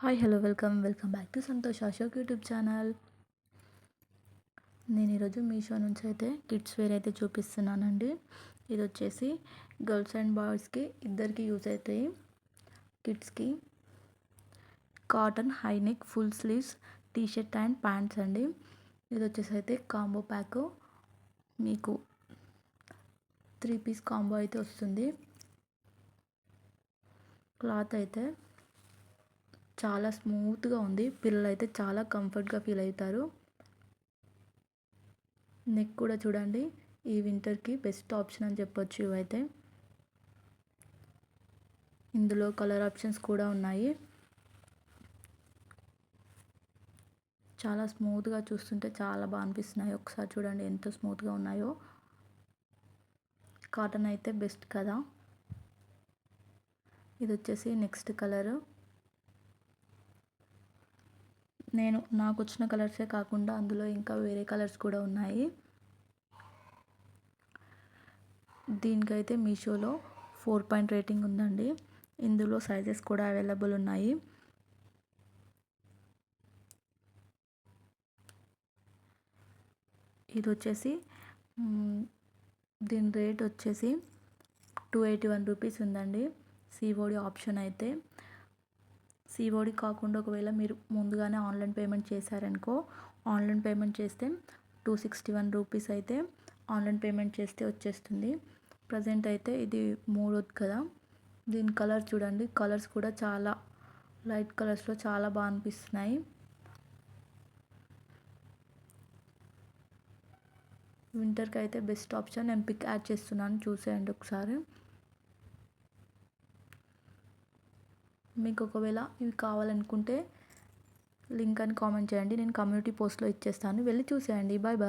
Hi hello welcome back to Santosh Ashok YouTube channel. నేను ఈరోజు మీషో నుంచి అయితే కిడ్స్ వేర్ అయితే చూపిస్తున్నానండి. ఇది వచ్చేసి గర్ల్స్ అండ్ బాయ్స్కి ఇద్దరికి యూజ్ అవుతాయి. కిడ్స్కి cotton high neck full sleeves T shirt and pants అండి. ఇది వచ్చేసి అయితే కాంబో ప్యాక్, మీకు 3 పీస్ కాంబో అయితే వస్తుంది. క్లాత్ అయితే చాలా స్మూత్గా ఉంది. పిల్లలు అయితే చాలా కంఫర్ట్గా ఫీల్ అవుతారు. నెక్ కూడా చూడండి, ఈ వింటర్కి బెస్ట్ ఆప్షన్ అని చెప్పొచ్చు. ఇవైతే ఇందులో కలర్ ఆప్షన్స్ కూడా ఉన్నాయి. చాలా స్మూత్గా, చూస్తుంటే చాలా బాగా అనిపిస్తున్నాయి. ఒకసారి చూడండి ఎంత స్మూత్గా ఉన్నాయో. కాటన్ అయితే బెస్ట్ కదా. ఇది వచ్చేసి నెక్స్ట్ కలరు. నాకు వచ్చిన కలర్సే కాకుండా అందులో ఇంకా వేరే కలర్స్ కూడా ఉన్నాయి. దీనికైతే మీషోలో 4 రేటింగ్ ఉందండి. ఇందులో సైజెస్ కూడా అవైలబుల్ ఉన్నాయి. ఇది వచ్చేసి దీని రేట్ వచ్చేసి 281 రూపీస్ ఉందండి. సిఓడి ఆప్షన్ అయితే. సిఓడి కాకుండా ఒకవేళ మీరు ముందుగానే ఆన్లైన్ పేమెంట్ చేశారనుకో, ఆన్లైన్ పేమెంట్ చేస్తే 261 రూపీస్ అయితే ఆన్లైన్ పేమెంట్ చేస్తే వచ్చేస్తుంది. ప్రజెంట్ అయితే ఇది 3వది కదా. దీని కలర్ చూడండి, కలర్స్ కూడా చాలా లైట్ కలర్స్లో చాలా బాగా అనిపిస్తున్నాయి. వింటర్కి అయితే బెస్ట్ ఆప్షన్. నేను పిక్ యాడ్ చేస్తున్నాను, చూసేయండి ఒకసారి. మీకు ఒకవేళ ఇవి కావాలనుకుంటే లింక్ అని కామెంట్ చేయండి, నేను కమ్యూనిటీ పోస్ట్లో ఇచ్చేస్తాను, వెళ్ళి చూసేయండి. Bye bye.